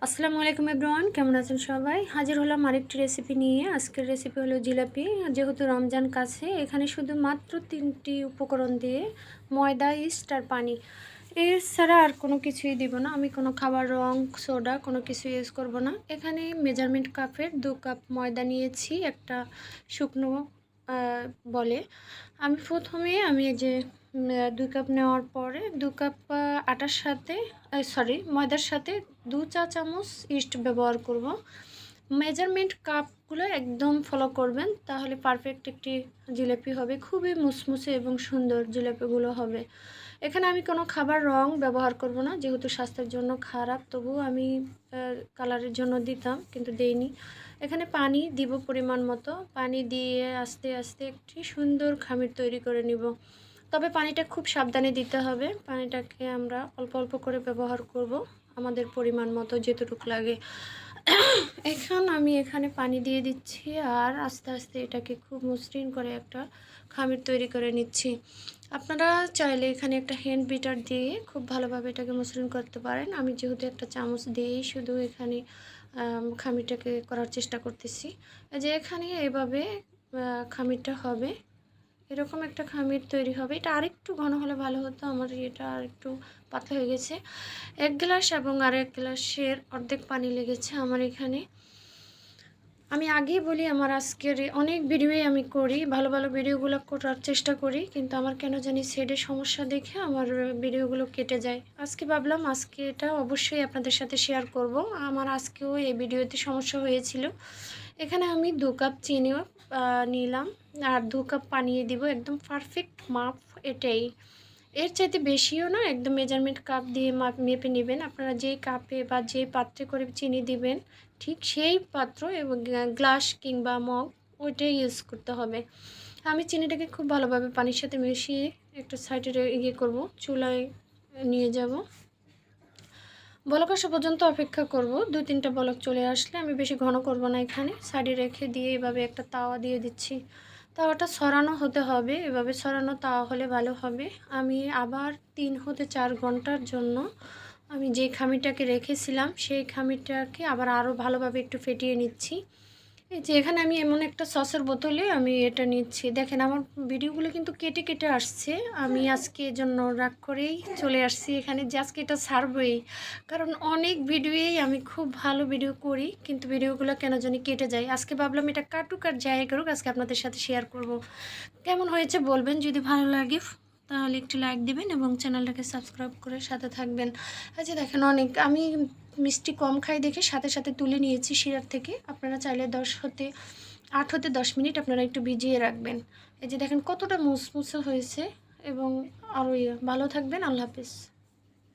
আসসালামু আলাইকুম এভরিওয়ান, কেমন আছেন সবাই? হাজির হলাম আরেকটি রেসিপি নিয়ে। আজকের রেসিপি হলো জিলাপি। যেহেতু রমজান কাছে, এখানে শুধু মাত্র 3টি উপকরণ দিয়ে ময়দা, ইস্ট আর পানি, এর ছাড়া আর কোনো কিছুই দিব না। আমি কোনো খাবার রং, সোডা কোনো কিছু ইউজ করব না। এখানে মেজারমেন্ট কাপের 2 কাপ ময়দা নিয়েছি একটা শুকনো বলে। আমি প্রথমে এই যে 2 কাপ নেওয়ার পরে 2 কাপ আটার সাথে ময়দার সাথে 2 চা চামচ ইস্ট ব্যবহার করব। মেজারমেন্ট কাপগুলো একদম ফলো করবেন, তাহলে পারফেক্ট একটি জিলাপি হবে। খুবই মুসমুসে এবং সুন্দর জিলাপিগুলো হবে। এখানে আমি কোনো খাবার রং ব্যবহার করব না, যেহেতু স্বাস্থ্যের জন্য খারাপ। তবুও আমি কালারের জন্য দিতাম, কিন্তু দেইনি। এখানে পানি দিব পরিমাণ মতো। পানি দিয়ে আস্তে আস্তে একটি সুন্দর খামির তৈরি করে নিব। তবে পানিটা খুব সাবধানে দিতে হবে। পানিটাকে আমরা অল্প অল্প করে ব্যবহার করব, আমাদের পরিমাণ মতো যেটুকু লাগে। আমি এখানে পানি দিয়ে দিচ্ছি আর আস্তে আস্তে এটাকে খুব মসৃণ করে একটা খামির তৈরি করে নিচ্ছি। আপনারা চাইলে এখানে একটা হ্যান্ড বিটার দিয়ে খুব ভালোভাবে এটাকে মসৃণ করতে পারেন। আমি যেহেতু একটা চামচ দিয়েই শুধু এখানে খামিরটাকে করার চেষ্টা করতেছি। যে এখানে এভাবে খামিরটা হবে, এরকম একটা খামির তৈরি হবে। এটা আরেকটু ঘন হলে ভালো হতো, আমার এটা আরেকটু পাতলা হয়ে গেছে। 1 গ্লাস এবং আর 1 গ্লাসের অর্ধেক পানি লেগেছে আমার এখানে। আমি আগেই বলি, আমার আজকের অনেক ভিডিওই আমি করি, ভালো ভালো ভিডিওগুলো করার চেষ্টা করি, কিন্তু আমার কেন জানি শেডের সমস্যা দেখে আমার ভিডিওগুলো কেটে যায়। আজকে ভাবলাম আজকে এটা অবশ্যই আপনাদের সাথে শেয়ার করব। আমার আজকেও এই ভিডিওতে সমস্যা হয়েছিল। এখানে আমি 2 কাপ চিনিও নিলাম আর 2 কাপ পানি দিব। একদম পারফেক্ট মাপ এটাই, এর চাইতে বেশিও না। একদম মেজারমেন্ট কাপ দিয়ে মেপে নেবেন। আপনারা যেই কাপে বা যেই পাত্রে করে চিনি দিবেন, ঠিক সেই পাত্র এবং গ্লাস কিংবা মগ ওইটাই ইউজ করতে হবে। আমি চিনিটাকে খুব ভালোভাবে পানির সাথে মিশিয়ে একটা সাইডে করব, চুলায় নিয়ে যাব। বলক আসা পর্যন্ত অপেক্ষা করব। 2-3টা বলক চলে আসলে আমি বেশি ঘন করব না। এখানে সাইডে রেখে দিয়ে এভাবে একটা তাওয়া দিয়ে দিচ্ছি। তাওয়াটা ছড়ানো হতে হবে, এভাবে ছড়ানো তাওয়া হলে ভালো হবে। আমি আবার 3 হতে 4 ঘন্টার জন্য আমি যে খামিরটাকে রেখেছিলাম সেই খামিরটাকে আবার আরও ভালোভাবে একটু ফেটিয়ে নিচ্ছি। এই যে এখানে আমি এমন একটা সসের বোতলে আমি এটা নিচ্ছি। দেখেন আমার ভিডিওগুলো কিন্তু কেটে কেটে আসছে। আমি আজকে এর জন্য রাগ করেই চলে আসছি এখানে যে আজকে এটা ছাড়বই। কারণ অনেক ভিডিওই আমি খুব ভালো ভিডিও করি, কিন্তু ভিডিওগুলো কেন জানি কেটে যায়। আজকে ভাবলাম এটা কাটুক আর যাই করুক, আজকে আপনাদের সাথে শেয়ার করব। কেমন হয়েছে বলবেন, যদি ভালো লাগে তাহলে একটি লাইক দিবেন এবং চ্যানেলটাকে সাবস্ক্রাইব করে সাথে থাকবেন। আচ্ছা দেখেন, আমি মিষ্টি কম খাই দেখে সাথে সাথে তুলে নিয়েছি শিরার থেকে। আপনারা চাইলে 8 হতে 10 মিনিট আপনারা একটু ভিজিয়ে রাখবেন। এই যে দেখেন কতটা মুসমুসে হয়েছে এবং আরও ভালো থাকবেন। আল্লাহ হাফেজ।